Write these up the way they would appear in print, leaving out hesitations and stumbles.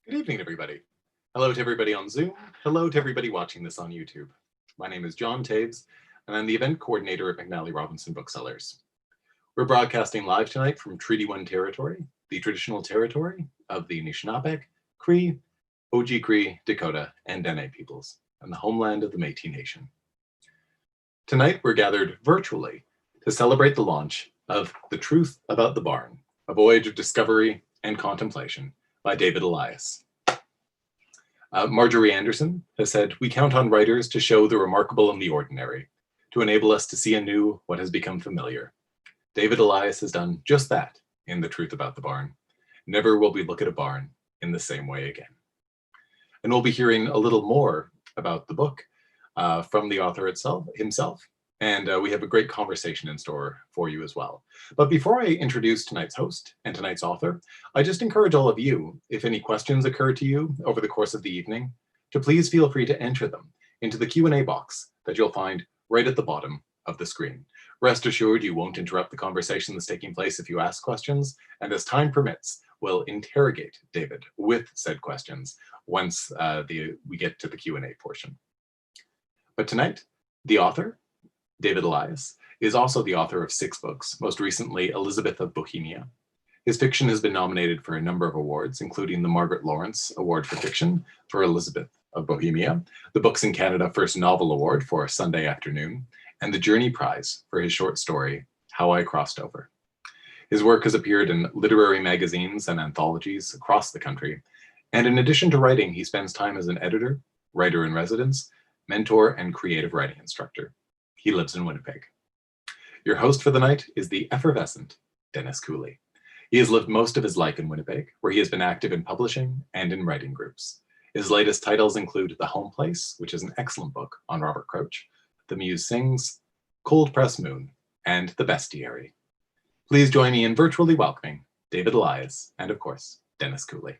Good evening, everybody. Hello to everybody on Zoom. Hello to everybody watching this on YouTube. My name is John Taves, and I'm the event coordinator at McNally Robinson Booksellers. We're broadcasting live tonight from Treaty 1 territory, the traditional territory of the Anishinaabe, Cree, Oji-Cree, Dakota, and Dene peoples, and the homeland of the Métis Nation. Tonight, we're gathered virtually to celebrate the launch of The Truth About the Barn, a voyage of discovery and contemplation by David Elias. Marjorie Anderson has said, "We count on writers to show the remarkable in the ordinary, to enable us to see anew what has become familiar." David Elias has done just that in The Truth About the Barn. Never will we look at a barn in the same way again. And we'll be hearing a little more about the book from the author himself, and we have a great conversation in store for you as well. But before I introduce tonight's host and tonight's author, I just encourage all of you, if any questions occur to you over the course of the evening, to please feel free to enter them into the Q&A box that you'll find right at the bottom of the screen. Rest assured, you won't interrupt the conversation that's taking place if you ask questions, and as time permits, we'll interrogate David with said questions once we get to the Q&A portion. But tonight, the author, David Elias, is also the author of 6 books, most recently Elizabeth of Bohemia. His fiction has been nominated for a number of awards, including the Margaret Lawrence Award for Fiction for Elizabeth of Bohemia, the Books in Canada First Novel Award for Sunday Afternoon, and the Journey Prize for his short story, How I Crossed Over. His work has appeared in literary magazines and anthologies across the country, and in addition to writing, he spends time as an editor, writer-in-residence, mentor, and creative writing instructor. He lives in Winnipeg. Your host for the night is the effervescent Dennis Cooley. He has lived most of his life in Winnipeg, where he has been active in publishing and in writing groups. His latest titles include The Home Place, which is an excellent book on Robert Crouch, The Muse Sings, Cold Press Moon, and The Bestiary. Please join me in virtually welcoming David Elias and, of course, Dennis Cooley.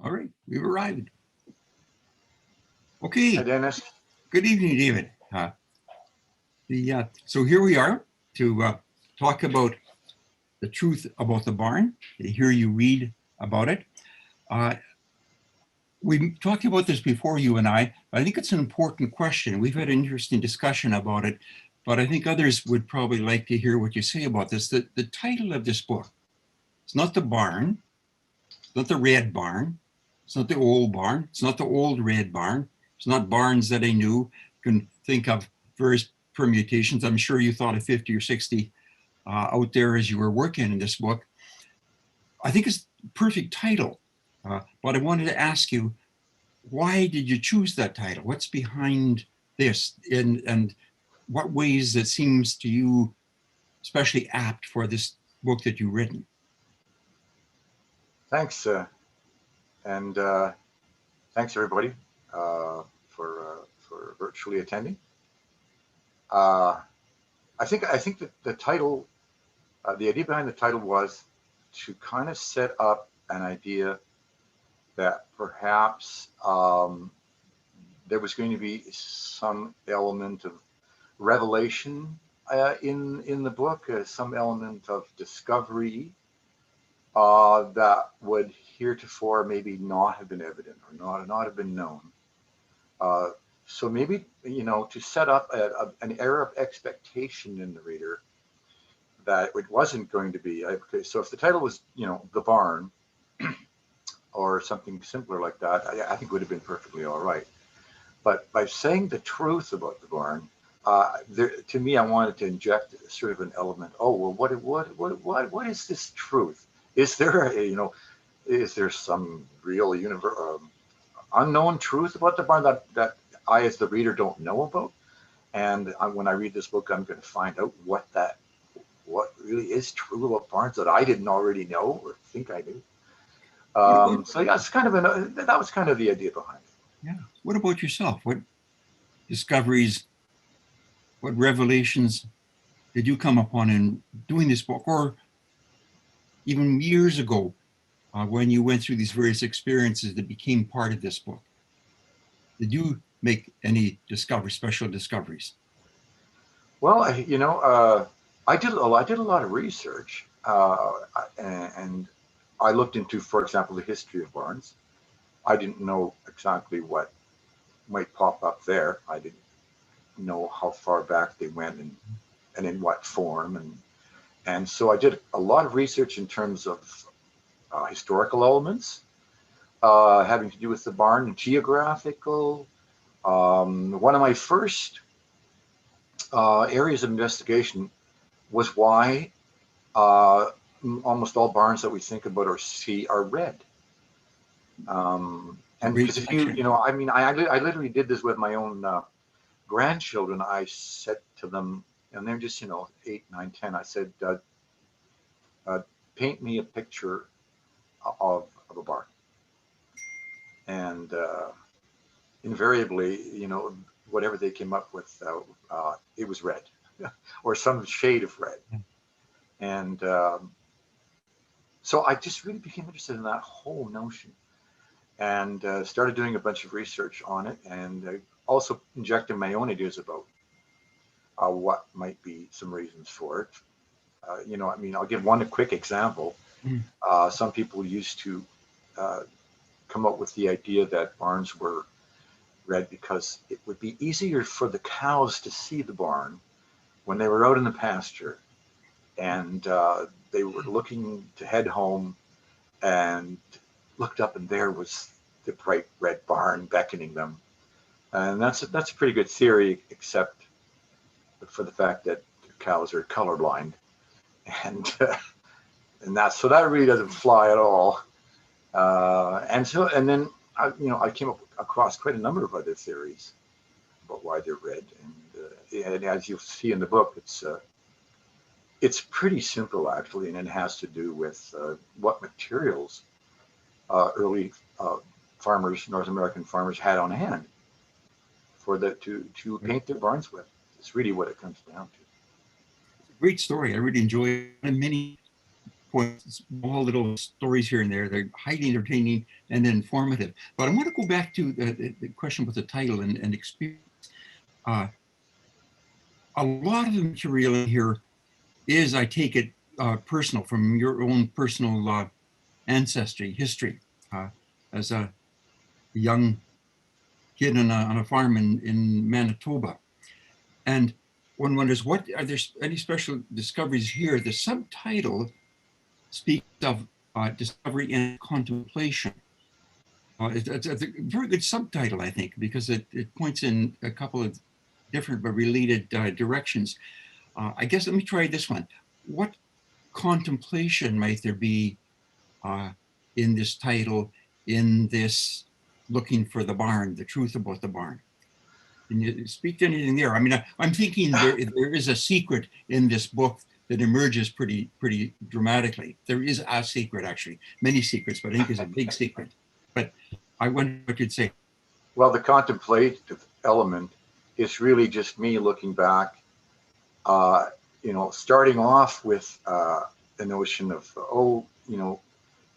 All right, we've arrived. Okay. Hi, Dennis. Good evening, David. So here we are to talk about The Truth About the Barn, to hear you read about it. We talked about this before, you and I think it's an important question. We've had an interesting discussion about it, but I think others would probably like to hear what you say about this. The title of this book, it's not the barn, it's not the red barn, it's not the old barn, it's not the old red barn, it's not barns that I knew. You can think of various permutations. I'm sure you thought of 50 or 60 out there as you were working in this book. I think it's the perfect title, but I wanted to ask you, why did you choose that title? What's behind this, and what ways it seems to you especially apt for this book that you've written? Thanks, and thanks everybody for virtually attending. I think that the title, the idea behind the title was to kind of set up an idea that perhaps there was going to be some element of revelation in the book, some element of discovery that would heretofore maybe not have been evident or not have been known. So maybe, to set up an air of expectation in the reader that it wasn't going to be. Okay, so if the title was, The Barn, or something simpler like that, I think would have been perfectly all right. But by saying the truth about the barn, to me, I wanted to inject sort of an element. Oh, well, what is this truth? Is there is there some real unknown truth about the barn that I, as the reader, don't know about? And when I read this book, I'm going to find out what really is true about barns that I didn't already know or think I knew. So yeah, it's kind of that was kind of the idea behind it. Yeah. What about yourself? What discoveries, what revelations did you come upon in doing this book, or even years ago when you went through these various experiences that became part of this book? Did you make any special discoveries? Well, I did a lot of research. and I looked into, for example, the history of barns. I didn't know exactly what might pop up there. I didn't know how far back they went and in what form. And so I did a lot of research in terms of historical elements having to do with the barn, geographical. One of my first areas of investigation was why almost all barns that we think about or see are red. And because if you know, I mean, I literally did this with my own grandchildren. I said to them, and they're just, 8, 9, 10. I said, paint me a picture of a barn. And invariably, whatever they came up with, it was red or some shade of red. And so I just really became interested in that whole notion and started doing a bunch of research on it, and also injecting my own ideas about what might be some reasons for it. I mean, I'll give one quick example. Some people used to come up with the idea that barns were red because it would be easier for the cows to see the barn when they were out in the pasture, and they were looking to head home and looked up, and there was the bright red barn beckoning them. And that's a pretty good theory, except for the fact that cows are colorblind, and so that really doesn't fly at all. And then I came across quite a number of other theories about why they're red, and as you see in the book, it's pretty simple actually, and it has to do with what materials early farmers, North American farmers, had on hand for to paint their barns with. It's really what it comes down to. It's a great story. I really enjoy it. Many points, small little stories here and there. They're highly entertaining and informative. But I want to go back to the question with the title and experience. A lot of the material in here is, I take it, personal, from your own personal ancestry, history, as a young kid on a farm in Manitoba. And one wonders, are there any special discoveries here? The subtitle speaks of discovery and contemplation. It's a very good subtitle, I think, because it points in a couple of different but related directions. I guess let me try this one. What contemplation might there be in this title, in this looking for the barn, the truth about the barn? Can you speak to anything there? I mean, I'm thinking there is a secret in this book that emerges pretty dramatically. There is a secret, actually, many secrets, but I think there's a big secret. But I wonder what you'd say. Well, the contemplative element is really just me looking back, starting off with the notion of,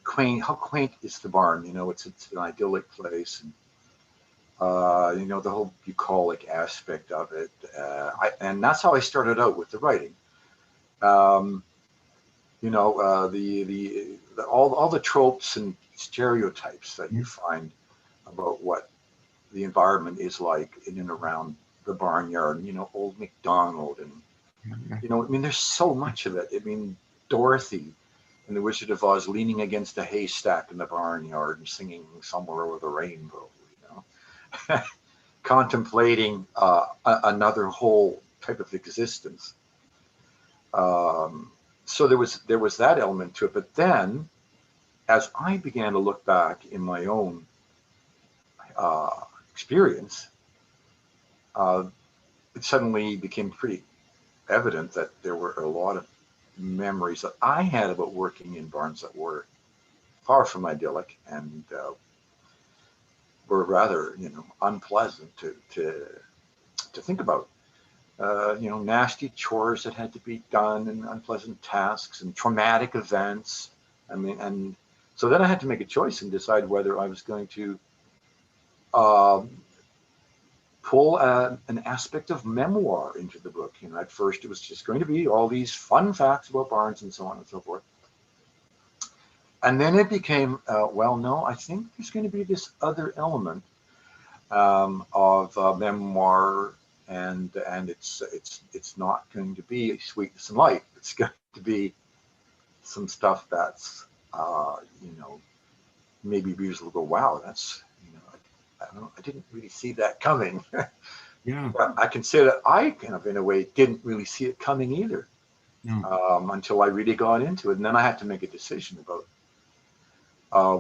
quaint. How quaint is the barn? It's an idyllic place, and the whole bucolic aspect of it. And that's how I started out with the writing. All the tropes and stereotypes that you find about what the environment is like in and around the barnyard. Old MacDonald, and I mean, there's so much of it. I mean, Dorothy and the Wizard of Oz leaning against a haystack in the barnyard and singing "Somewhere Over the Rainbow." Contemplating another whole type of existence. So there was that element to it. But then, as I began to look back in my own experience, it suddenly became pretty evident that there were a lot of memories that I had about working in barns that were far from idyllic and were rather, unpleasant to think about. Nasty chores that had to be done, and unpleasant tasks and traumatic events. I mean, and so then I had to make a choice and decide whether I was going to pull an aspect of memoir into the book. At first it was just going to be all these fun facts about barns and so on and so forth. And then it became, well, no, I think there's going to be this other element of memoir, and it's not going to be sweetness and light. It's going to be some stuff that's, you know, maybe readers will go, wow, that's, you know, I didn't really see that coming. Yeah. But I can say that I kind of, in a way, didn't really see it coming either, No. until I really got into it. And then I had to make a decision about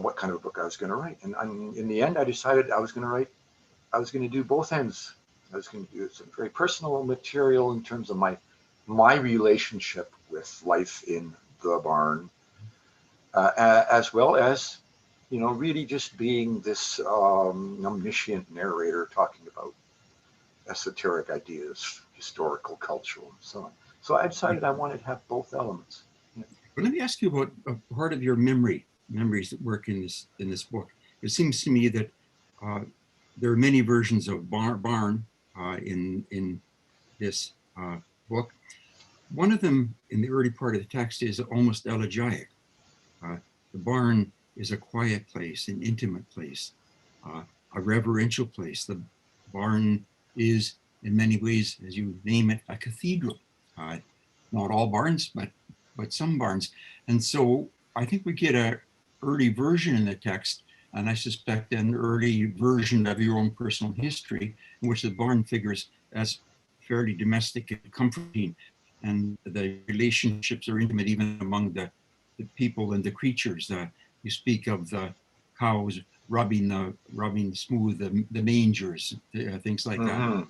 what kind of a book I was going to write. And in the end, I decided I was going to do both ends. I was going to do some very personal material in terms of my relationship with life in the barn, as well as, you know, really just being this omniscient narrator talking about esoteric ideas, historical, cultural, and so on. So I decided I wanted to have both elements. But let me ask you about a part of your memories that work in this book. It seems to me that there are many versions of barn in this book. One of them in the early part of the text is almost elegiac. The barn is a quiet place, an intimate place, a reverential place. The barn is, in many ways, as you name it, a cathedral. Not all barns, but some barns. And so I think we get an early version in the text, and I suspect an early version of your own personal history, in which the barn figures as fairly domestic and comforting, and the relationships are intimate even among the people and the creatures. You speak of the cows rubbing smooth the mangers, things like that. Mm-hmm.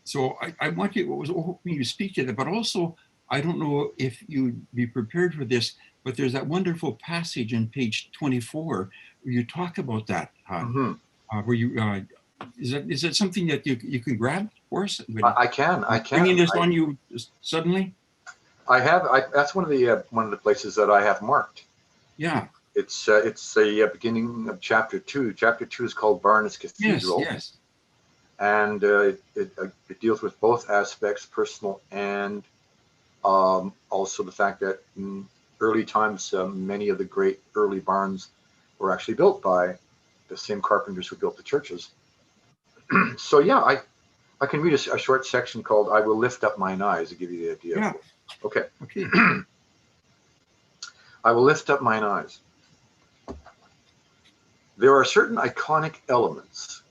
So I was hoping you speak to that, but also I don't know if you'd be prepared for this, but there's that wonderful passage in page 24 where you talk about that. Mm-hmm. Where you is that something that you can grab for us? I can. Bringing this on you suddenly? I have. That's one of the places that I have marked. Yeah. It's the beginning of chapter 2. Chapter 2 is called Barnes Cathedral. Yes. And it deals with both aspects, personal and also the fact that in early times, many of the great early barns were actually built by the same carpenters who built the churches. So yeah, I can read a short section called "I Will Lift Up Mine Eyes" to give you the idea. Yeah. Okay. Okay. I will lift up mine eyes. There are certain iconic elements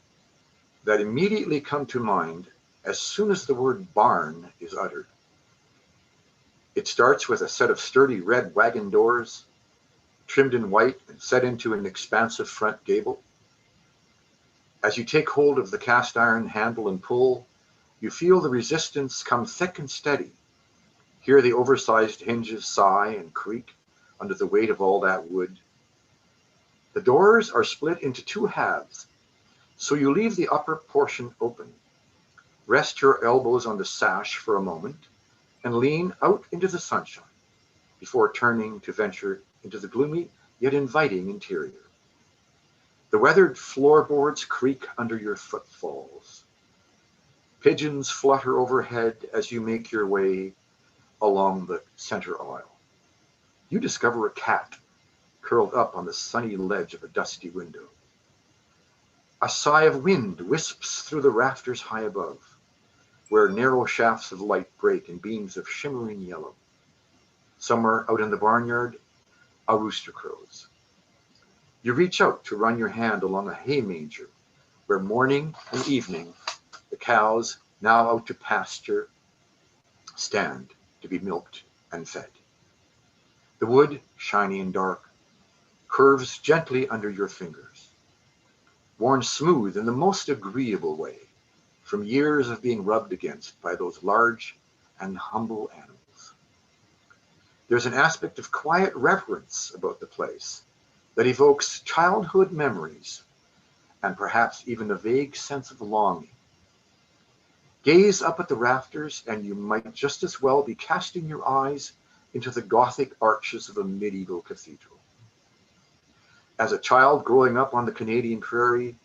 that immediately come to mind as soon as the word barn is uttered. It starts with a set of sturdy red wagon doors, trimmed in white and set into an expansive front gable. As you take hold of the cast iron handle and pull, you feel the resistance come thick and steady. Hear the oversized hinges sigh and creak under the weight of all that wood. The doors are split into two halves, so you leave the upper portion open. Rest your elbows on the sash for a moment and lean out into the sunshine before turning to venture into the gloomy yet inviting interior. The weathered floorboards creak under your footfalls. Pigeons flutter overhead as you make your way along the center aisle. You discover a cat curled up on the sunny ledge of a dusty window. A sigh of wind wisps through the rafters high above, where narrow shafts of light break in beams of shimmering yellow. Somewhere out in the barnyard, a rooster crows. You reach out to run your hand along a hay manger, where morning and evening the cows, now out to pasture, stand to be milked and fed. The wood, shiny and dark, curves gently under your fingers, worn smooth in the most agreeable way from years of being rubbed against by those large and humble animals. There's an aspect of quiet reverence about the place that evokes childhood memories and perhaps even a vague sense of longing. Gaze up at the rafters and you might just as well be casting your eyes into the Gothic arches of a medieval cathedral. As a child growing up on the Canadian prairie,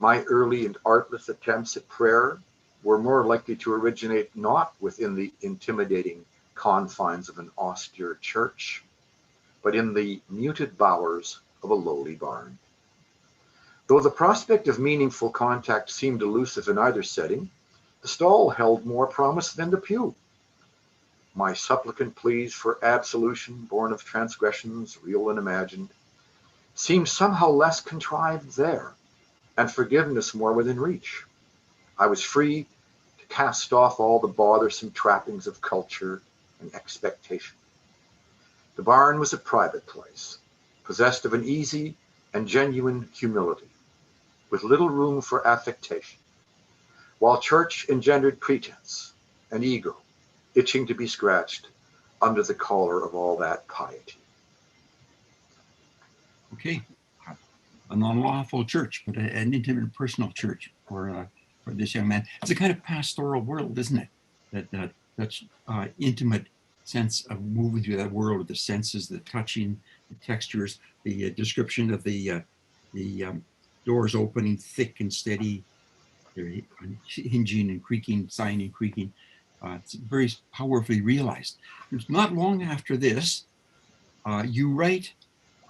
my early and artless attempts at prayer were more likely to originate not within the intimidating confines of an austere church, but in the muted bowers of a lowly barn. Though the prospect of meaningful contact seemed elusive in either setting, the stall held more promise than the pew. My supplicant pleas for absolution, born of transgressions, real and imagined, seemed somehow less contrived there, and forgiveness more within reach. I was free to cast off all the bothersome trappings of culture and expectation. The barn was a private place, possessed of an easy and genuine humility, with little room for affectation, while church engendered pretense and ego, itching to be scratched under the collar of all that piety. Okay, an unlawful church, but an intimate, personal church for this young man. It's a kind of pastoral world, isn't it? That's intimate sense of moving through that world of the senses, the touching, the textures, the description of the doors opening thick and steady, hinging and creaking, sighing and creaking. It's very powerfully realized. It's not long after this, you write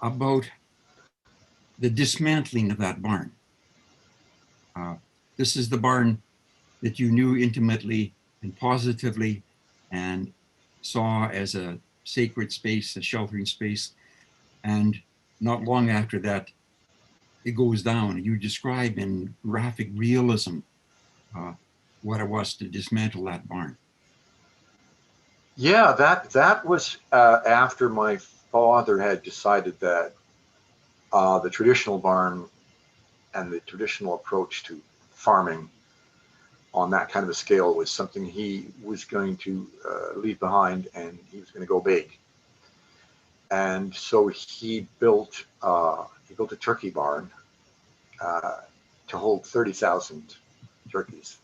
about the dismantling of that barn. This is the barn that you knew intimately and positively and saw as a sacred space, a sheltering space. And not long after that, it goes down. You describe in graphic realism what it was to dismantle that barn. Yeah, that was after my father had decided that the traditional barn and the traditional approach to farming on that kind of a scale was something he was going to leave behind, and he was going to go big. And so he built a turkey barn to hold 30,000 turkeys,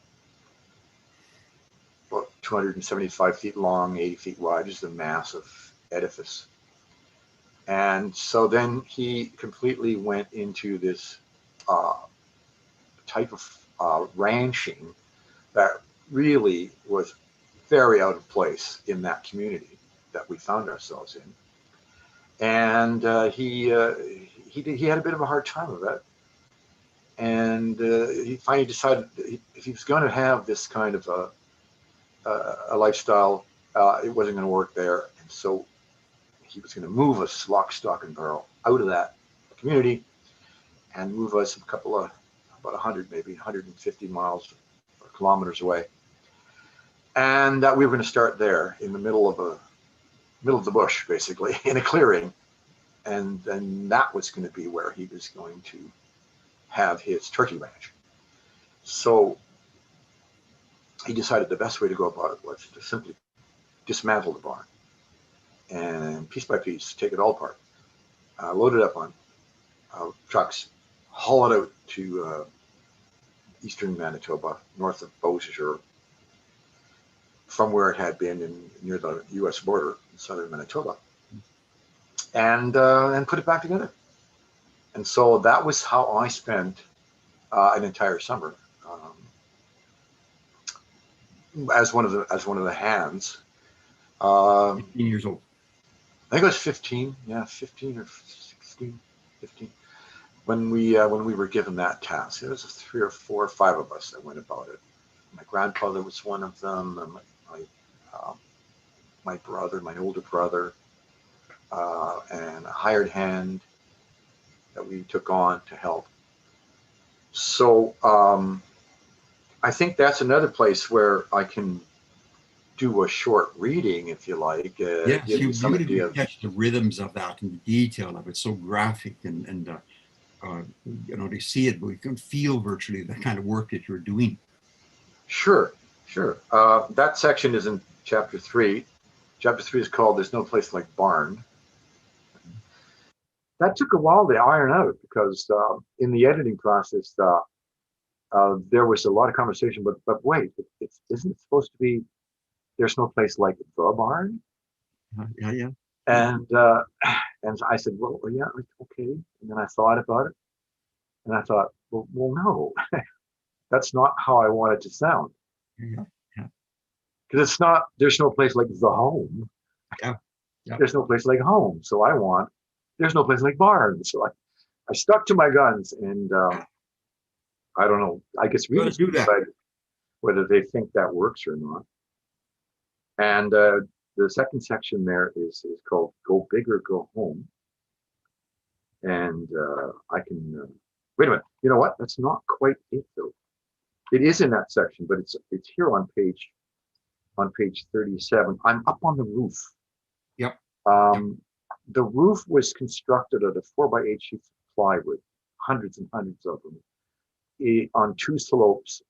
about 275 feet long, 80 feet wide, just a massive edifice. And so then he completely went into this type of ranching that really was very out of place in that community that we found ourselves in. And he had a bit of a hard time with it. And he finally decided if he was going to have this kind of a lifestyle, it wasn't going to work there. And so he was going to move us lock, stock, and barrel out of that community and move us about 100, maybe 150 miles or kilometers away. And we were going to start there in the middle of the bush, basically, in a clearing. And then that was going to be where he was going to have his turkey ranch. So he decided the best way to go about it was to simply dismantle the barn and piece by piece take it all apart, load it up on trucks, haul it out to eastern Manitoba, north of Voyage, from where it had been near the U.S. border in southern Manitoba, and put it back together. And so that was how I spent an entire summer as one of the hands. 15 years old. I think I was 15, 15 or 16, 15. When we were given that task, there was 3 or 4 or 5 of us that went about it. My grandfather was one of them, and my brother, my older brother, and a hired hand that we took on to help. So I think that's another place where I can do a short reading, if you like. Yes, give you some idea of catch the rhythms of that and the detail of it. So graphic and to see it, but we can feel virtually the kind of work that you're doing. Sure. That section is in chapter 3. Chapter 3 is called "There's No Place Like Barn." That took a while to iron out because in the editing process, there was a lot of conversation. But wait, isn't it supposed to be "There's no place like the barn"? Yeah. And I said, well, yeah, okay. And then I thought about it, and I thought, well no, that's not how I want it to sound. Yeah. Because it's not. There's no place like the home. Yeah. There's no place like home. So there's no place like barn. So I stuck to my guns, and I don't know. I guess You we gotta do that. decide whether they think that works or not. And the second section there is called "Go Big or Go Home," and I can wait a minute. You know what? That's not quite it though. It is in that section, but it's here on page 37. I'm up on the roof. Yep. The roof was constructed out of 4x8 sheets of plywood, hundreds and hundreds of them, on two slopes,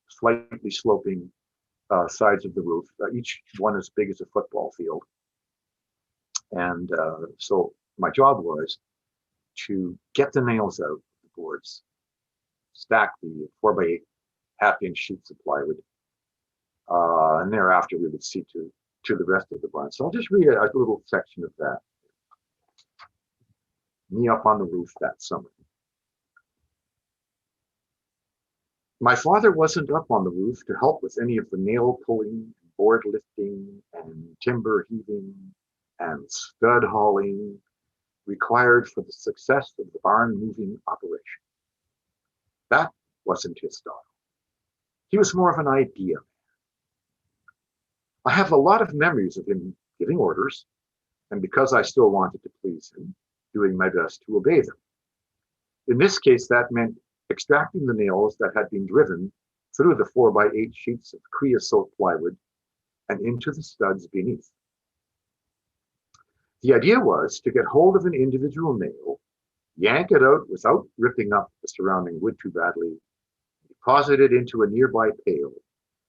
slightly sloping sides of the roof, each one as big as a football field. And so my job was to get the nails out of the boards, stack the 4x8 half-inch sheets of plywood, and thereafter we would see to the rest of the barn. So I'll just read a little section of that. Me up on the roof that summer. My father wasn't up on the roof to help with any of the nail pulling, board lifting, and timber heaving, and stud hauling required for the success of the barn moving operation. That wasn't his style. He was more of an idea man. I have a lot of memories of him giving orders, and because I still wanted to please him, doing my best to obey them. In this case, that meant extracting the nails that had been driven through the 4x8 sheets of creosote plywood and into the studs beneath. The idea was to get hold of an individual nail, yank it out without ripping up the surrounding wood too badly, deposit it into a nearby pail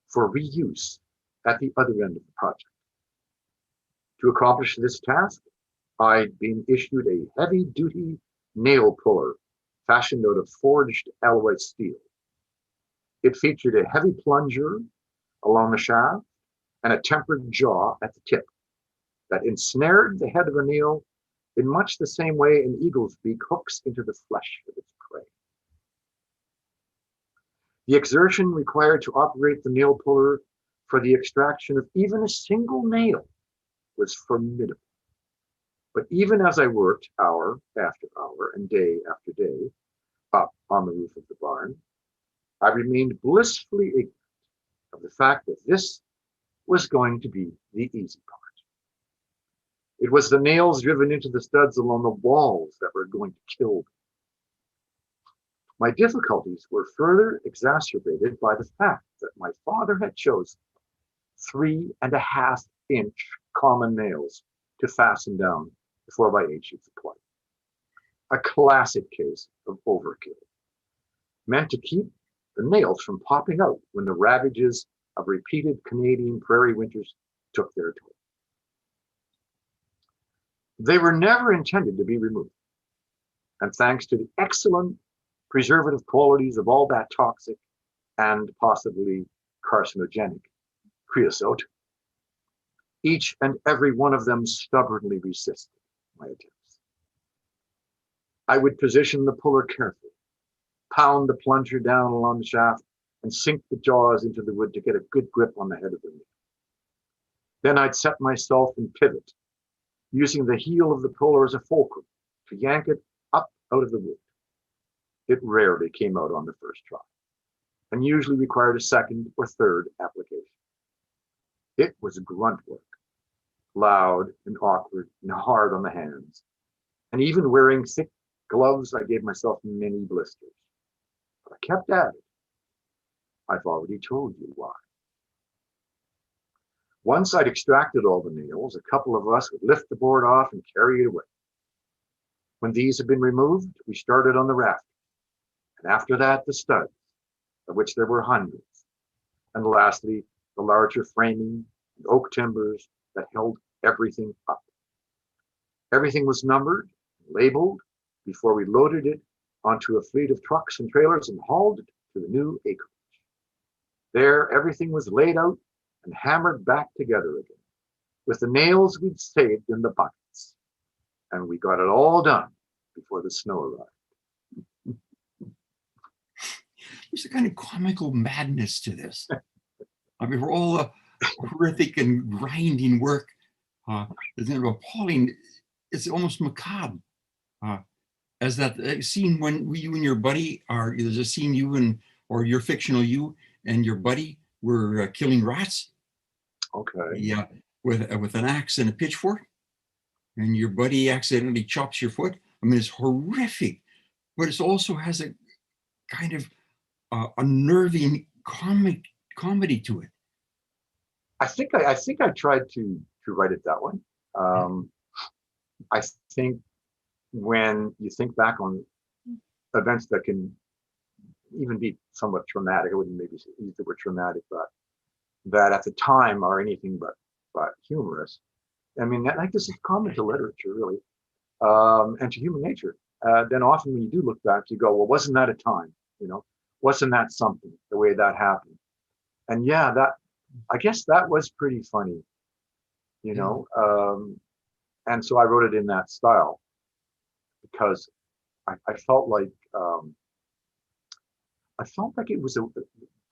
for reuse at the other end of the project. To accomplish this task, I'd been issued a heavy-duty nail puller fashioned out of forged alloy steel. It featured a heavy plunger along the shaft and a tempered jaw at the tip that ensnared the head of a nail in much the same way an eagle's beak hooks into the flesh of its prey. The exertion required to operate the nail puller for the extraction of even a single nail was formidable. But even as I worked hour after hour and day after day up on the roof of the barn, I remained blissfully ignorant of the fact that this was going to be the easy part. It was the nails driven into the studs along the walls that were going to kill me. My difficulties were further exacerbated by the fact that my father had chosen 3.5-inch common nails to fasten down the 4x8 sheets of plywood. A classic case of overkill, meant to keep the nails from popping out when the ravages of repeated Canadian prairie winters took their toll. They were never intended to be removed, and thanks to the excellent preservative qualities of all that toxic and possibly carcinogenic creosote, each and every one of them stubbornly resisted my attempts. I would position the puller carefully, pound the plunger down along the shaft, and sink the jaws into the wood to get a good grip on the head of the nail. Then I'd set myself and pivot, using the heel of the puller as a fulcrum to yank it up out of the wood. It rarely came out on the first try, and usually required a second or third application. It was grunt work, loud and awkward and hard on the hands, and even wearing thick gloves, I gave myself many blisters. But I kept at it. I've already told you why. Once I'd extracted all the nails, a couple of us would lift the board off and carry it away. When these had been removed, we started on the rafters, and after that, the studs, of which there were hundreds, and lastly, the larger framing and oak timbers that held everything up. Everything was numbered, labeled, before we loaded it onto a fleet of trucks and trailers and hauled it to the new acreage. There, everything was laid out and hammered back together again, with the nails we'd saved in the buckets. And we got it all done before the snow arrived. There's a kind of comical madness to this. I mean, for all the horrific and grinding work, It's appalling. It's almost macabre. As that scene when you and your buddy are, there's a scene you and, or your fictional you and your buddy were killing rats. Okay. Yeah, with an axe and a pitchfork, and your buddy accidentally chops your foot. I mean, it's horrific, but it also has a kind of unnerving comedy to it. I think I tried to write it that way. I think when you think back on events that can even be somewhat traumatic, I wouldn't maybe use the word traumatic, but that at the time are anything but humorous. I mean, like this is common to literature, really, and to human nature. Then often when you do look back, you go, well, wasn't that a time? You know, wasn't that something, the way that happened? And yeah, I guess that was pretty funny, you know. And so I wrote it in that style because I felt like it was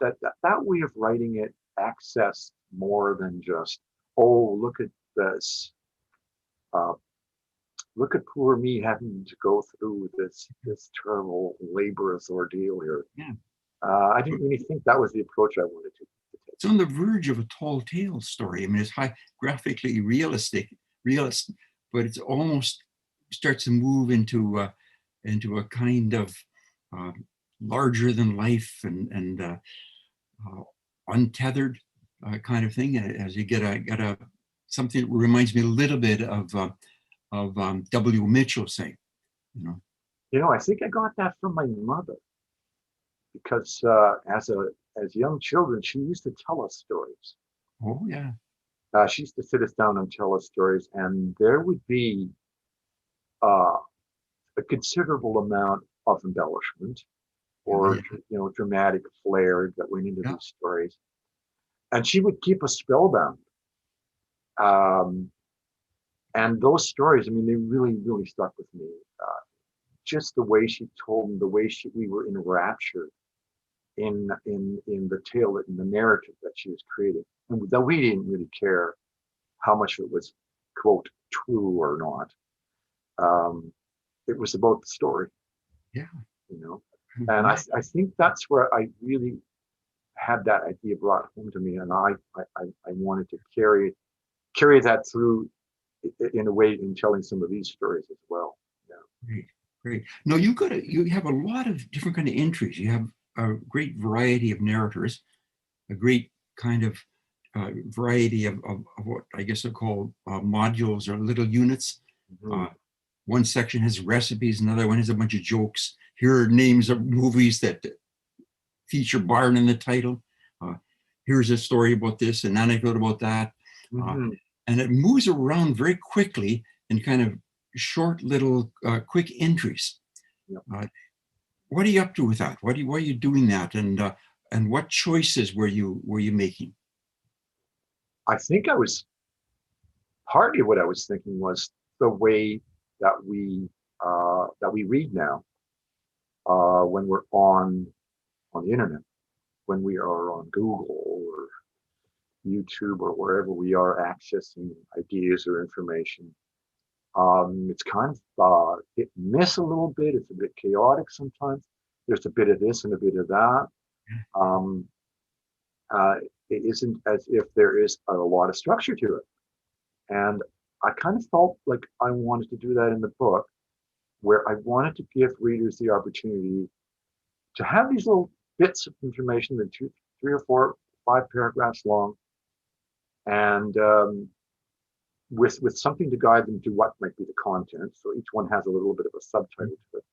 that way of writing it accessed more than just, oh, look at this. Look at poor me having to go through this terrible laborious ordeal here. Yeah. I didn't really think that was the approach I wanted to take. It's on the verge of a tall tale story. I mean, it's graphically realist, but it's almost starts to move into a kind of larger than life and untethered kind of thing. As you get a something that reminds me a little bit of W. Mitchell, say, you know. You know, I think I got that from my mother because as young children, she used to tell us stories. Oh yeah. She used to sit us down and tell us stories, and there would be a considerable amount of embellishment or dramatic flair that went into these stories, and she would keep us spellbound. And those stories, I mean, they really, really stuck with me. Just the way she told them, the way we were enraptured in the tale, in the narrative that she was creating, and that we didn't really care how much of it was, quote, true or not. It was about the story. Yeah. You know, and I think that's where I really had that idea brought home to me, and I wanted to carry that through in a way in telling some of these stories as well. Yeah. Great. No, you have a lot of different kind of entries. You have a great variety of narrators, a great kind of variety of what I guess are called modules or little units. Mm-hmm. One section has recipes, another one has a bunch of jokes. Here are names of movies that feature Barn in the title. Here's a story about this, an anecdote about that. Mm-hmm. And it moves around very quickly in kind of short little quick entries. Yep. What are you up to with that? Why are you doing that? And what choices were you making? I think partly what I was thinking was the way that we read now when we're on the internet, when we are on Google or YouTube or wherever we are accessing ideas or information. It's kind of hit and miss a little bit. It's a bit chaotic sometimes. There's a bit of this and a bit of that. It isn't as if there is a lot of structure to it. And I kind of felt like I wanted to do that in the book, where I wanted to give readers the opportunity to have these little bits of information that 2, 3 or 4, 5 paragraphs long, and with something to guide them to what might be the content. So each one has a little bit of a subtitle to it.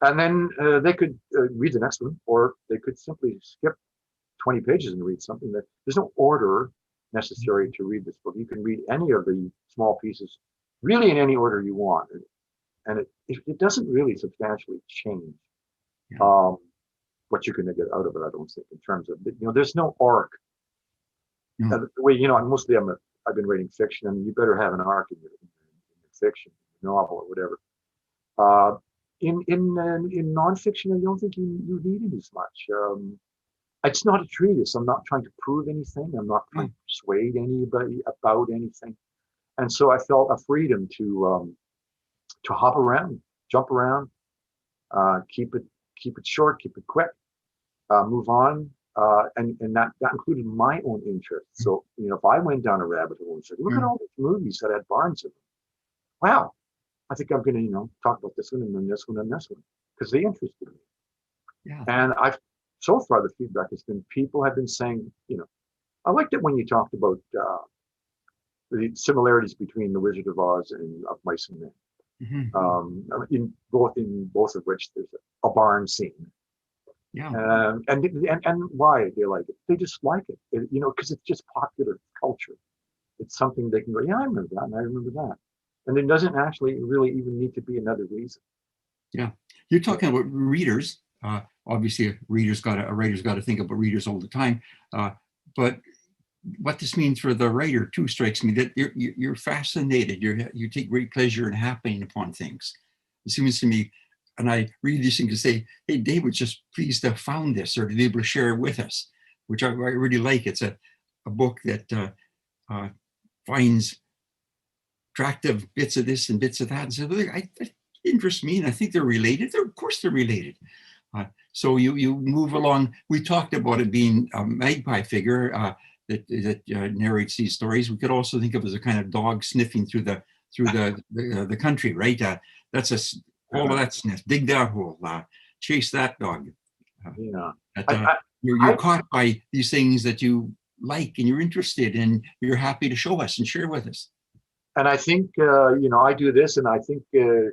And then they could read the next one, or they could simply skip 20 pages and read something. There's no order necessary to read this book. You can read any of the small pieces really in any order you want. And it doesn't really substantially change what you're going to get out of it, I don't think, in terms of, there's no arc. The way, mostly I've been reading fiction, and you better have an arc in your fiction, novel, or whatever. In nonfiction, I don't think you need it as much. It's not a treatise. I'm not trying to prove anything. I'm not trying to persuade anybody about anything. And so I felt a freedom to hop around, jump around, keep it short, keep it quick, move on. And that included my own interests. So, if I went down a rabbit hole and said, look at all these movies that had barns in them. Wow, I think I'm going to, talk about this one and then this one and this one, because they interested me. Yeah. And so far the feedback has been, people have been saying, I liked it when you talked about the similarities between The Wizard of Oz and Of Mice and Men. In both of which there's a barn scene. Yeah. And why they like it? They just like it, because it's just popular culture. It's something they can go, yeah, I remember that, and I remember that, and there doesn't actually really even need to be another reason. Yeah, you're talking about readers. Obviously, a writer's got to think about readers all the time. But what this means for the writer too strikes me, that you're fascinated. You take great pleasure in happening upon things. It seems to me, and I read these things to say, hey, David, just pleased to have found this or to be able to share it with us, which I really like. It's a book that finds attractive bits of this and bits of that, and so that interests me, and I think they're related. Of course they're related. So you move along. We talked about it being a magpie figure that narrates these stories. We could also think of it as a kind of dog sniffing through the country, right? That's all of that sniff. Dig that hole. Chase that dog. You're caught by these things that you like and you're interested in. You're happy to show us and share with us. And I think I do this, and I think in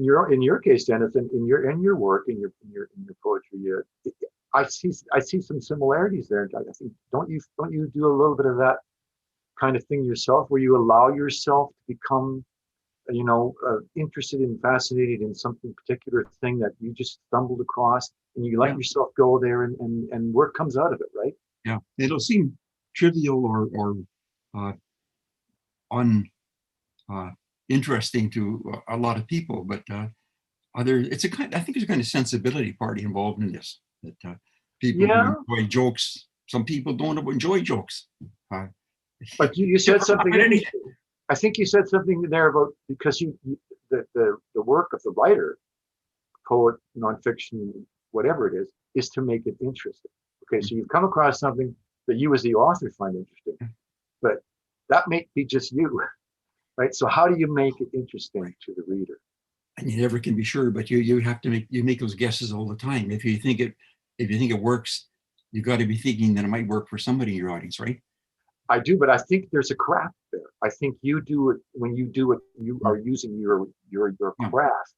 your case, Dennis, in your work, in your poetry, I see some similarities there. I think don't you do a little bit of that kind of thing yourself, where you allow yourself to become interested and fascinated in something particular thing that you just stumbled across, and you let yourself go there, and work comes out of it, right? Yeah, it'll seem trivial or interesting to a lot of people, but I think there's a kind of sensibility party involved in this. That people who enjoy jokes, some people don't enjoy jokes. But you said something interesting. I think you said something there about, because the work of the writer, poet, nonfiction, whatever it is to make it interesting. Okay, so you've come across something that you as the author find interesting, but that may be just you, right? So how do you make it interesting to the reader? And you never can be sure, but you have to make those guesses all the time. If you think it works, you got to be thinking that it might work for somebody in your audience, right? I do, but I think there's a craft there. I think you do it when you do it. You are using your craft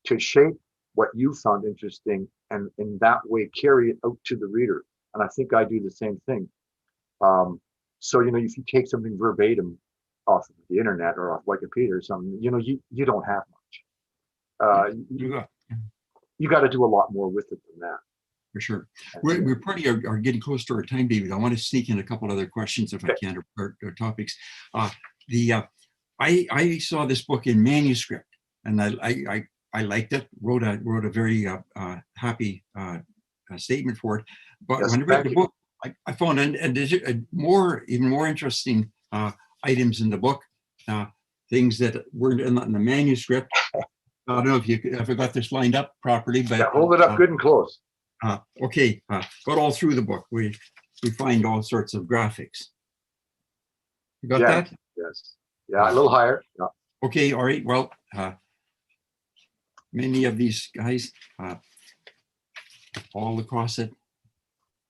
to shape what you found interesting, and in that way carry it out to the reader. And I think I do the same thing. So if you take something verbatim off of the internet or off Wikipedia or something, you don't have much. You got to do a lot more with it than that. For sure. We're probably are getting close to our time, David. I want to sneak in a couple other questions if I can, or topics. I saw this book in manuscript, and I liked it. Wrote a very happy statement for it. But when I read the book, I found and there's even more interesting items in the book, things that weren't in the manuscript. I don't know if I got this lined up properly, but hold it up good and close. Okay, but all through the book, we find all sorts of graphics. You got that? Yes. Yeah, a little higher. Yeah. Okay, all right. Well, many of these guys all across it.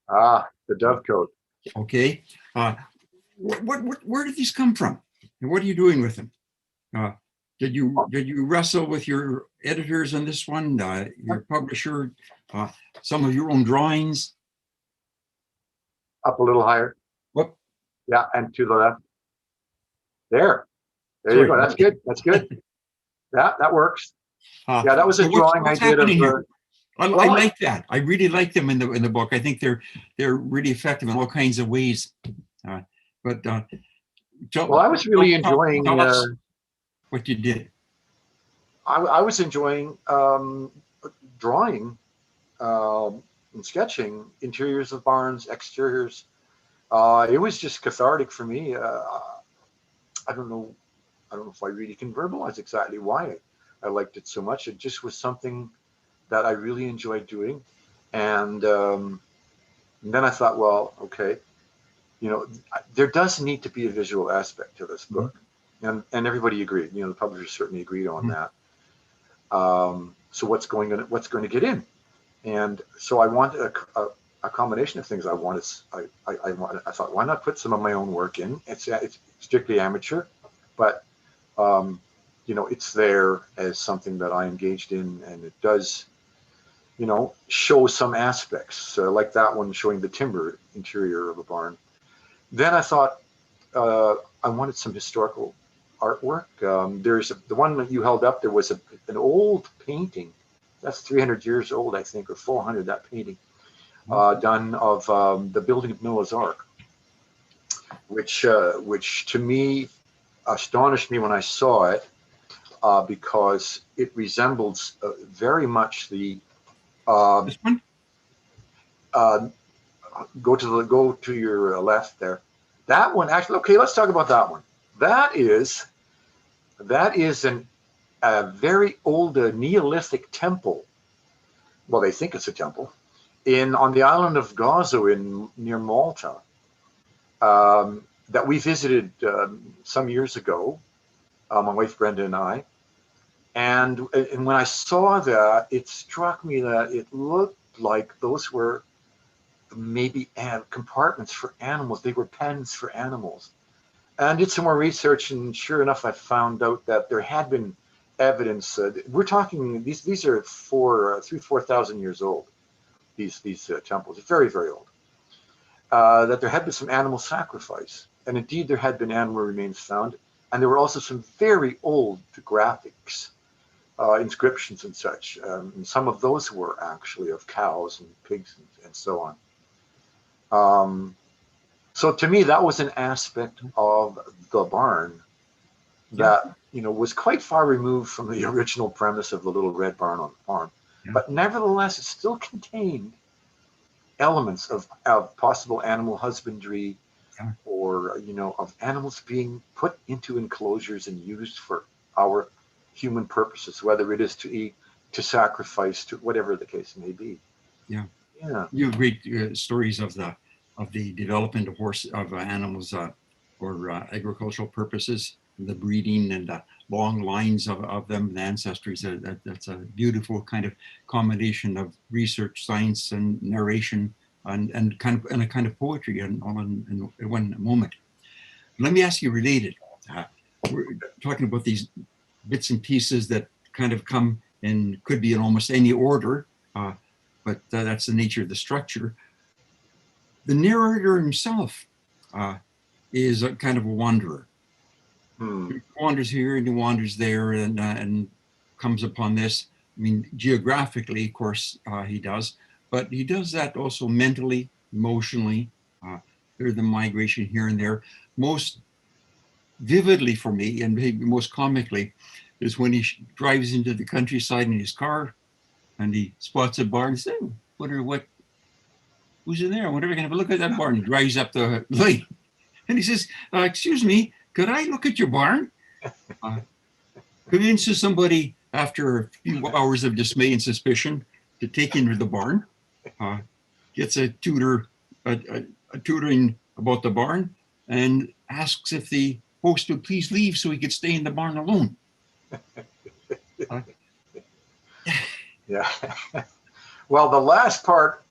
The dovecote. Okay. Where did these come from? And what are you doing with them? Did you wrestle with your editors on this one, your publisher, some of your own drawings? Up a little higher. Whoop. Yeah, and to the left. There you go. That's good. That's good. Yeah, that works. Yeah, that was a drawing I did of. I like that. I really like them in the book. I think they're really effective in all kinds of ways. I was really enjoying what you did. I was enjoying drawing and sketching interiors of barns, exteriors. It was just cathartic for me. I don't know if I really can verbalize exactly why I liked it so much. It just was something that I really enjoyed doing. And then I thought, well, okay, there does need to be a visual aspect to this book. And everybody agreed, the publisher certainly agreed on that. So what's going to get in? And so I wanted a combination of things. I thought, why not put some of my own work in? It's strictly amateur, but it's there as something that I engaged in, and it does, show some aspects, like that one showing the timber interior of a barn. Then I thought I wanted some historical artwork. There's the one that you held up. There was an old painting that's 300 years old, I think, or 400. That painting done of the building of Noah's Ark, which to me astonished me when I saw it, because it resembles very much the. This one? Go to your left there. That one, actually, okay, let's talk about that one. That is a very old Neolithic temple. Well, they think it's a temple on the island of Gozo near Malta, that we visited some years ago, my wife Brenda and I. And when I saw that, it struck me that it looked like those were maybe compartments for animals. They were pens for animals. And I did some more research, and sure enough, I found out that there had been evidence. We're talking these are 4,000 years old. These temples are very, very old. That there had been some animal sacrifice, and indeed there had been animal remains found, and there were also some very old graphics, inscriptions and such. And some of those were actually of cows and pigs and so on. So to me, that was an aspect of the barn that was quite far removed from the original premise of the little red barn on the farm. Yeah. But nevertheless, it still contained elements of possible animal husbandry, or of animals being put into enclosures and used for our human purposes, whether it is to eat, to sacrifice, to whatever the case may be. Yeah. You have great stories of the development of animals for agricultural purposes, the breeding and the long lines of them, the ancestries. That's a beautiful kind of combination of research, science, and narration, and a kind of poetry in one moment. Let me ask you related. We're talking about these bits and pieces that kind of come in, could be in almost any order, but that's the nature of the structure. The narrator himself is a kind of a wanderer. He wanders here and he wanders there, and comes upon this. I mean, geographically, of course, he does, but he does that also mentally, emotionally. There's the migration here and there. Most vividly for me, and maybe most comically, is when he drives into the countryside in his car, and he spots a barn and says, who's in there? I wonder if I can have a look at that barn. He drives up the lane, and he says, excuse me, could I look at your barn? Convinces somebody after a few hours of dismay and suspicion to take into the barn. Gets a tutoring about the barn, and asks if the host would please leave so he could stay in the barn alone. Yeah. Well, the last part,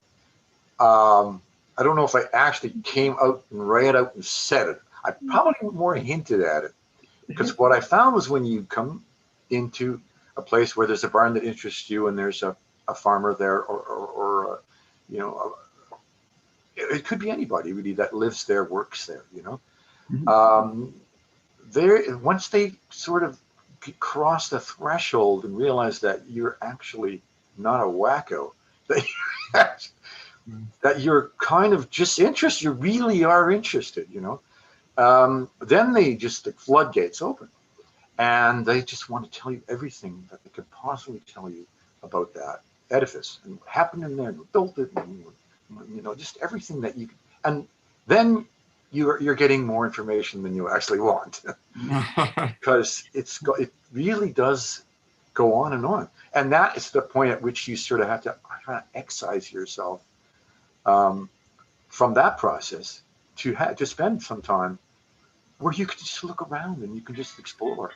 I don't know if I actually came out and read out and said it. I probably more hinted at it, because what I found was when you come into a place where there's a barn that interests you, and there's a farmer there, or it could be anybody really that lives there, works there, once they sort of cross the threshold and realize that you're actually not a wacko, that you're kind of just interested, you really are interested, then the floodgates open, and they just want to tell you everything that they could possibly tell you about that edifice and what happened in there and who built it, and just everything that you can. And then you're getting more information than you actually want, because it really does go on and on. And that is the point at which you sort of have to kind of excise yourself from that process to spend some time where you can just look around and you can just explore.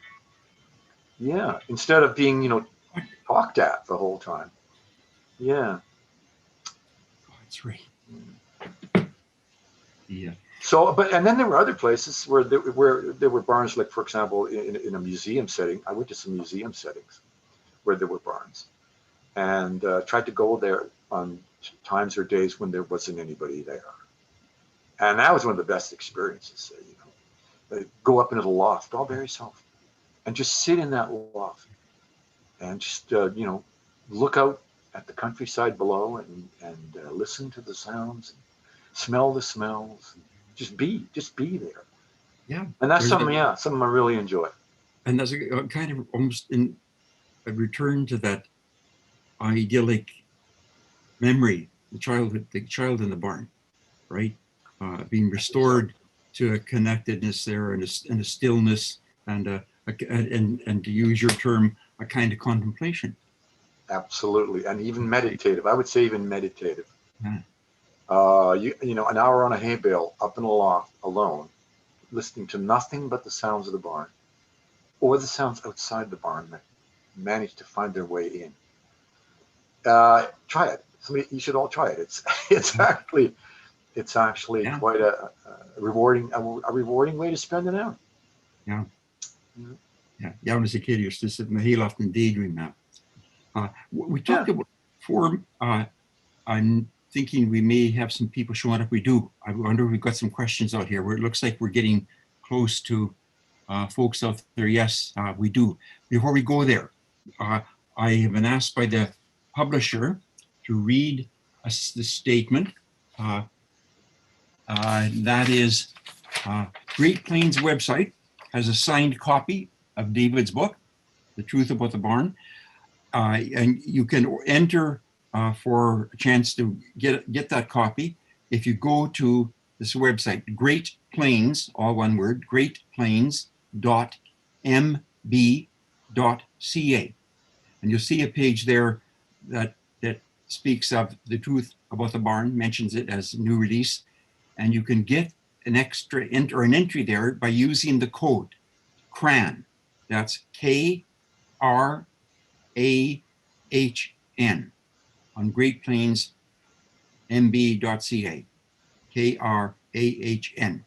Yeah, instead of being, talked at the whole time. Yeah. That's right. Yeah. So, and then there were other places where there were barns, like, for example, in a museum setting. I went to some museum settings where there were barns, and tried to go there on times or days when there wasn't anybody there. And that was one of the best experiences. Go up into the loft all by yourself and just sit in that loft and just, look out at the countryside below and listen to the sounds, and smell the smells, just be there. Yeah. And that's something I really enjoy. And that's a kind of almost in a return to that idyllic memory, the child in the barn, right? Being restored to a connectedness there, and a stillness, and to use your term, a kind of contemplation. Absolutely. And even meditative. I would say even meditative. Yeah. An hour on a hay bale up in a loft alone, listening to nothing but the sounds of the barn, or the sounds outside the barn that manage to find their way in. Try it. You should all try it. It's actually quite a rewarding way to spend an hour. Yeah. Yeah. When I was a kid, I used to sit in the hayloft and daydream now. We talked about form. I'm thinking we may have some people showing up. We do. I wonder if we've got some questions out here where it looks like we're getting close to folks out there. Yes, we do. Before we go there, I have been asked by the publisher to read the statement. That is, Great Plains website has a signed copy of David's book, The Truth About the Barn. And you can enter for a chance to get that copy if you go to this website, Great Plains, all one word, greatplains.mb.ca. And you'll see a page there that speaks of The Truth About the Barn, mentions it as a new release, and you can get an extra or an entry there by using the code CRAN. That's KRAHN on greatplainsmb.ca. KRAHN.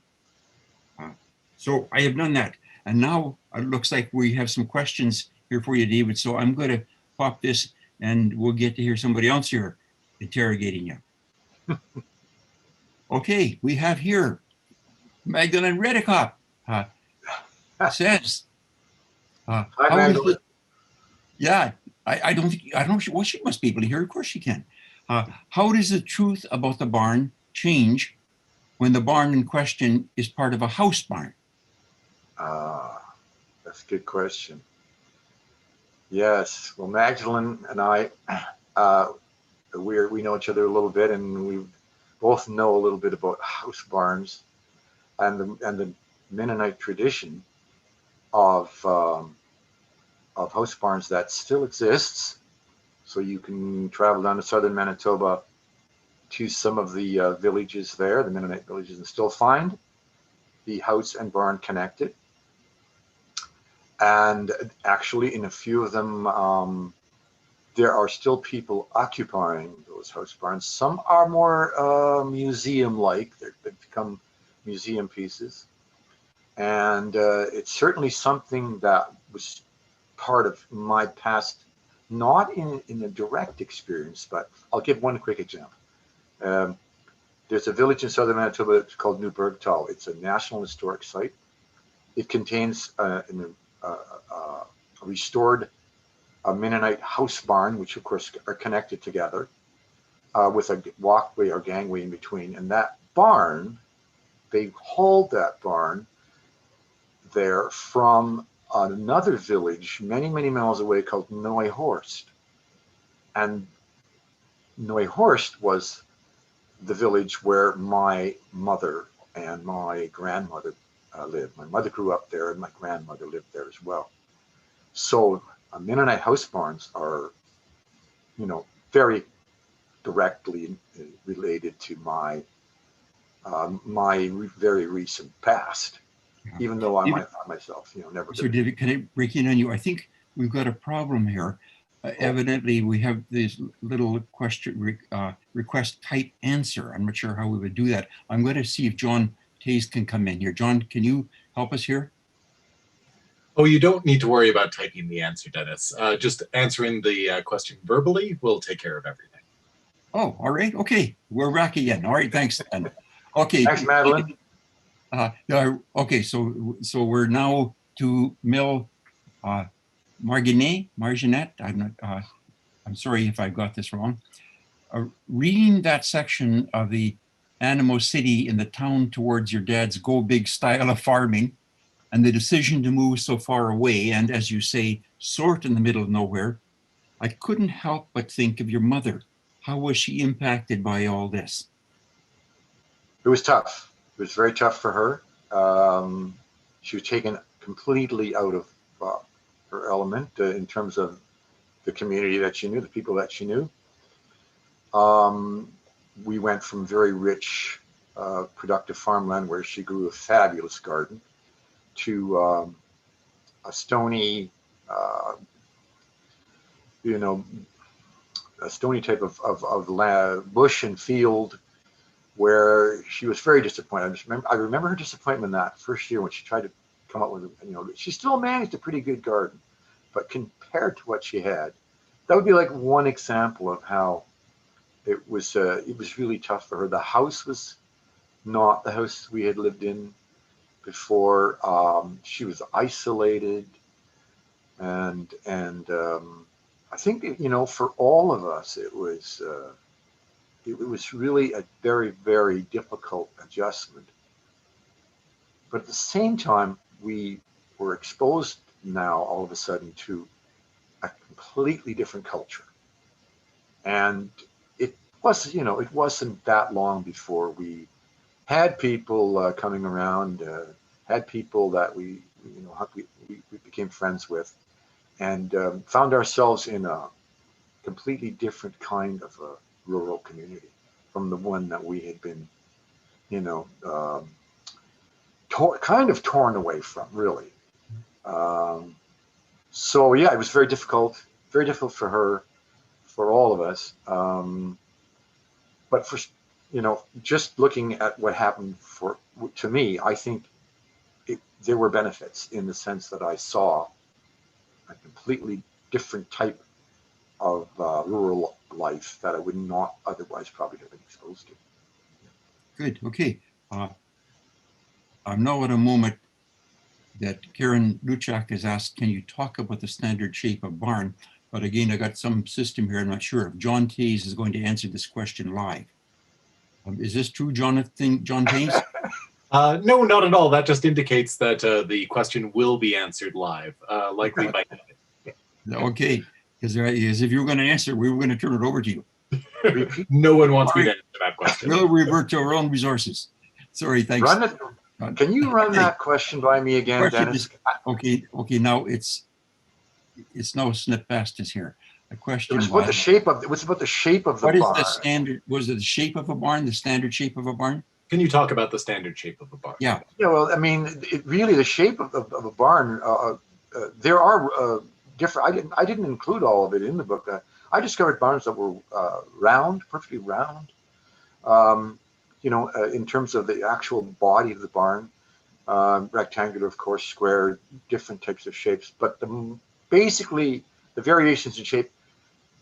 So I have done that. And now it looks like we have some questions here for you, David. So I'm going to pop this and we'll get to hear somebody else here interrogating you. Okay, we have here Magdalene Redekop says, Hi, Magdalene. I don't know. Well, she must be able to hear. Of course she can. How does the truth about the barn change when the barn in question is part of a house barn? That's a good question. Yes. Well, Magdalene and I, we know each other a little bit, and we both know a little bit about house barns and the Mennonite tradition of house barns that still exists. So you can travel down to southern Manitoba to some of the villages there, the Mennonite villages, and still find the house and barn connected. And actually, in a few of them, there are still people occupying those house barns. Some are more museum-like. They've become museum pieces. And it's certainly something that was part of my past, not in a direct experience, but I'll give one quick example. There's a village in southern Manitoba called New Bergtal. It's a National Historic Site. It contains a restored Mennonite house barn, which of course are connected together with a walkway or gangway in between. And that barn, they hauled that barn there from another village many, many miles away called Neuhorst. And Neuhorst was the village where my mother and my grandmother lived. My mother grew up there, and my grandmother lived there as well. So Mennonite house barns are, very directly related to my very recent past, Yeah. even though I David- might find myself, never. So David, can I break in on you? I think we've got a problem here. Evidently, we have this little question request type answer. I'm not sure how we would do that. I'm going to see if John Taze can come in here. John, can you help us here? Oh, you don't need to worry about typing the answer, Dennis. Just answering the question verbally will take care of everything. Oh, all right. Okay. We're back again. All right. Thanks, then. Okay. Thanks, Madeline. Okay. So we're now to Mel Marginet. I'm sorry if I got this wrong. Reading that section of the animosity in the town towards your dad's go big style of farming and the decision to move so far away and, as you say, sort in the middle of nowhere, I couldn't help but think of your mother. How was she impacted by all this? It was tough. It was very tough for her. She was taken completely out of her element in terms of the community that she knew, the people that she knew. We went from very rich, productive farmland where she grew a fabulous garden to a stony, a stony type of land, bush and field where she was very disappointed. I remember her disappointment that first year when she tried to come up with, she still managed a pretty good garden, but compared to what she had, that would be like one example of how it was really tough for her. The house was not the house we had lived in before. She was isolated, and I think for all of us it was really a very, very difficult adjustment. But at the same time, we were exposed now all of a sudden to a completely different culture, and it wasn't that long before we had people coming around, had people that we became friends with, and found ourselves in a completely different kind of a rural community from the one that we had been, kind of torn away from, really. So yeah, it was very difficult for her, for all of us. But for just looking at what happened to me, I think there were benefits in the sense that I saw a completely different type of rural life that I would not otherwise probably have been exposed to. Good. Okay. I'm now at a moment that Karen Luchak has asked, can you talk about the standard shape of barn? But again, I got some system here. I'm not sure if John Taze is going to answer this question live. Is this true, John Taze? No, not at all. That just indicates that the question will be answered live, likely by. Okay, because if you were going to answer, we were going to turn it over to you. No one wants me to answer that question. We'll revert to our own resources. Sorry, thanks. Can you run that question by me again, Dennis? Okay. Now it's now snip past us here. The question was about the shape of. What's about the shape of the barn? What is the standard? Was it the shape of a barn? The standard shape of a barn? Can you talk about the standard shape of a barn? Yeah. Yeah. Well, I mean, really, the shape of a barn. There are different. I didn't include all of it in the book. I discovered barns that were round, perfectly round. In terms of the actual body of the barn, rectangular, of course, square, different types of shapes. But basically, the variations in shape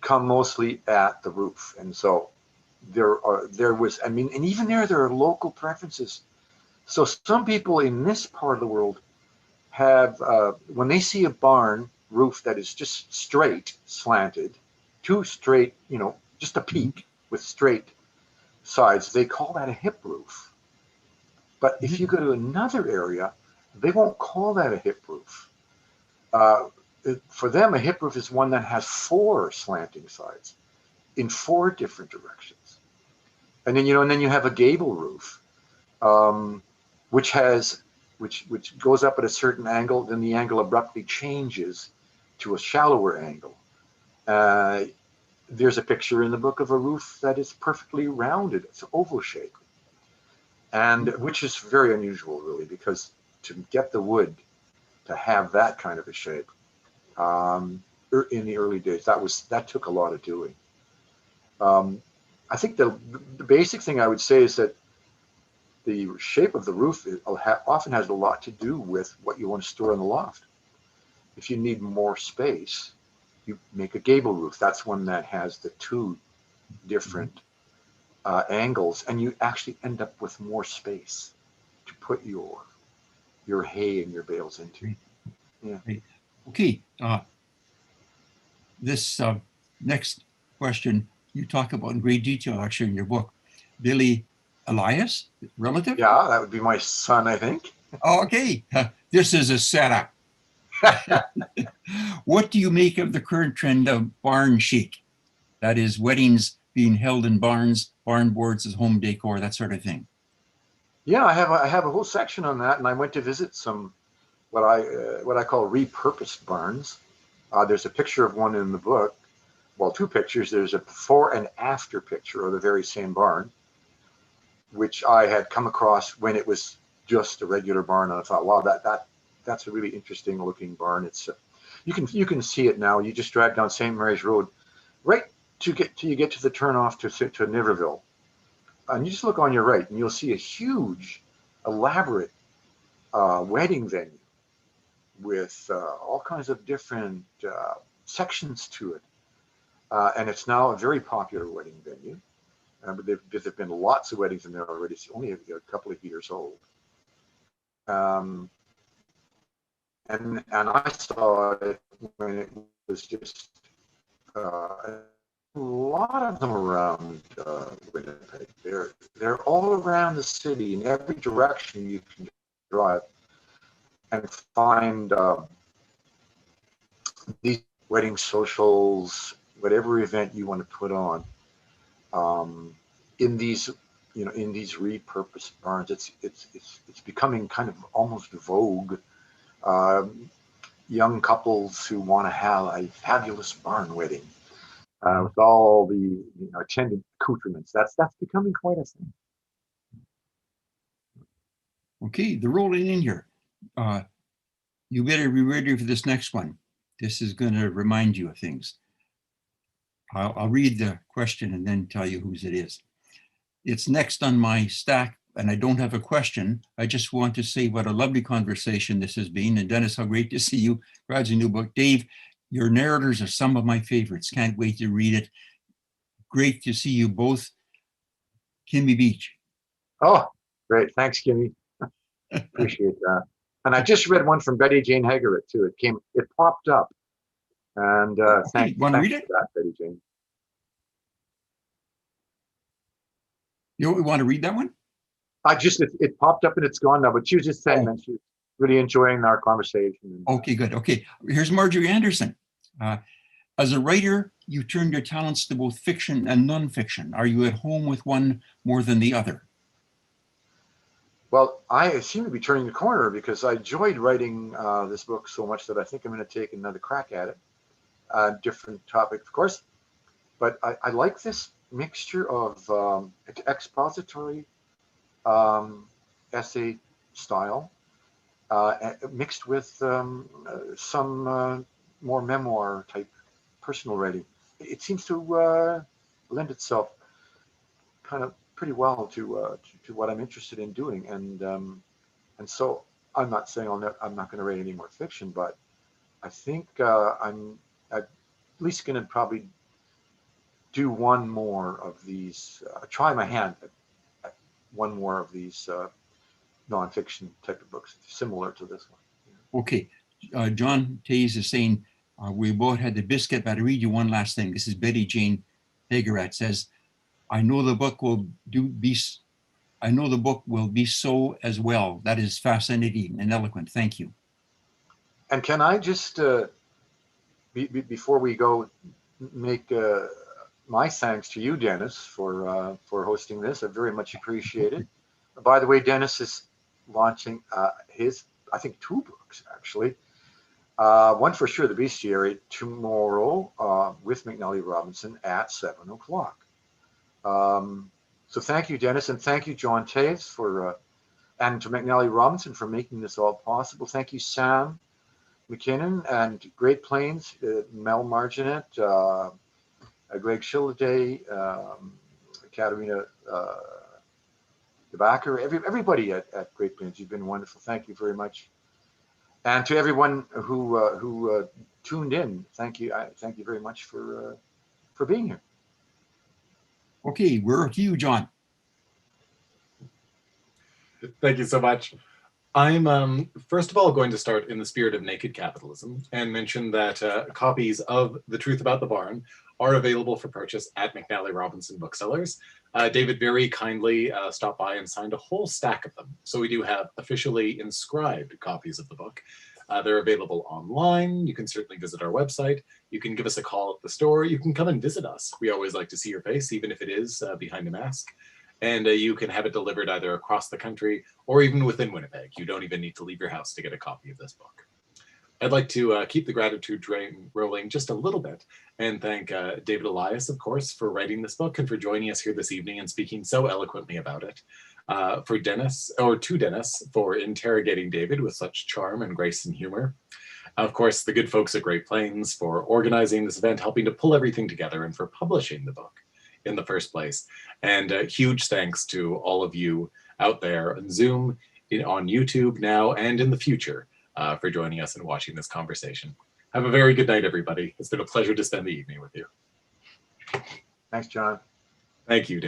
come mostly at the roof, and so there was. I mean, and even there are local preferences. So some people in this part of the world have, when they see a barn roof that is just straight, slanted, too straight, just a peak with straight sides, they call that a hip roof. But if you go to another area, they won't call that a hip roof. For them, a hip roof is one that has 4 slanting sides in 4 different directions. And then, and then you have a gable roof. which has which goes up at a certain angle, then the angle abruptly changes to a shallower angle. There's a picture in the book of a roof that is perfectly rounded. It's oval shaped, and which is very unusual, really, because to get the wood to have that kind of a shape in the early days, that took a lot of doing. I think the basic thing I would say is that the shape of the roof often has a lot to do with what you want to store in the loft. If you need more space, you make a gable roof. That's one that has the two different angles, and you actually end up with more space to put your hay and your bales into. Great. Yeah. Great. Okay. This next question you talk about in great detail, actually, in your book. Billy Elias, relative? Yeah, that would be my son, I think. Okay. This is a setup. What do you make of the current trend of barn chic? That is, weddings being held in barns, barn boards as home decor, that sort of thing. Yeah, I have a whole section on that, and I went to visit some what I call repurposed barns. There's a picture of one in the book. Well, two pictures. There's a before and after picture of the very same barn, which I had come across when it was just a regular barn, and I thought, wow, that's a really interesting looking barn. It's you can see it now. You just drive down St. Mary's Road, right till you get to the turnoff to Niverville, and you just look on your right, and you'll see a huge, elaborate wedding venue with all kinds of different sections to it, and it's now a very popular wedding venue. But there've been lots of weddings in there already. It's only a couple of years old. And I saw it when it was just a lot of them around Winnipeg. They're all around the city in every direction you can drive and find these wedding socials, whatever event you want to put on. In these repurposed barns, it's becoming kind of almost vogue. Young couples who want to have a fabulous barn wedding with all the attendant accoutrements. That's becoming quite a thing. Okay, they're rolling in here. You better be ready for this next one. This is going to remind you of things. I'll read the question and then tell you whose it is. It's next on my stack, and I don't have a question. I just want to say what a lovely conversation this has been. And Dennis, how great to see you. Congrats, a new book. Dave, your narrators are some of my favorites. Can't wait to read it. Great to see you both. Kimmy Beach. Oh, great. Thanks, Kimmy. Appreciate that. And I just read one from Betty Jane Hegarett, too. It popped up. And thanks Want to read it? for that, Betty Jane. You want to read that one? It popped up and it's gone now, but she was just saying that she's really enjoying our conversation. Okay, good. Okay, here's Marjorie Anderson. As a writer, you turn your talents to both fiction and nonfiction. Are you at home with one more than the other? Well, I seem to be turning the corner because I enjoyed writing this book so much that I think I'm going to take another crack at it. Different topic, of course, but I like this mixture of expository essay style mixed with some more memoir type personal writing. It seems to lend itself kind of pretty well to what I'm interested in doing, and so I'm not saying I'm not going to write any more fiction, but I think I'm at least going to probably do one more of these. Try my hand at one more of these nonfiction type of books, similar to this one. Okay, John Taze is saying we both had the biscuit, but I'll read you one last thing. This is Betty Jane Hegarett says, I know the book will be so as well. That is fascinating and eloquent. Thank you. And can I just, before we go, make my thanks to you, Dennis, for hosting this. I very much appreciate it. by the way, Dennis is launching his, I think, 2 books actually. One for sure, The Bestiary, tomorrow with McNally Robinson at 7 o'clock. So thank you, Dennis, and thank you, John Taves, and to McNally Robinson for making this all possible. Thank you, Sam McKinnon and Great Plains, Mel Marginet, Greg Shilliday, Katerina DeBacker, everybody at Great Plains. You've been wonderful. Thank you very much. And to everyone who tuned in, thank you. Thank you very much for being here. Okay, we're to you, John. Thank you so much. I'm first of all going to start in the spirit of naked capitalism and mention that copies of The Truth About the Barn are available for purchase at McNally Robinson Booksellers. David very kindly stopped by and signed a whole stack of them. So we do have officially inscribed copies of the book. They're available online. You can certainly visit our website. You can give us a call at the store. You can come and visit us. We always like to see your face, even if it is behind a mask. And you can have it delivered either across the country or even within Winnipeg. You don't even need to leave your house to get a copy of this book. I'd like to keep the gratitude train rolling just a little bit and thank David Elias, of course, for writing this book and for joining us here this evening and speaking so eloquently about it. To Dennis for interrogating David with such charm and grace and humor. Of course, the good folks at Great Plains for organizing this event, helping to pull everything together, and for publishing the book in the first place. And huge thanks to all of you out there on Zoom, on YouTube now, and in the future for joining us and watching this conversation. Have a very good night, everybody. It's been a pleasure to spend the evening with you. Thanks, John. Thank you, Dave.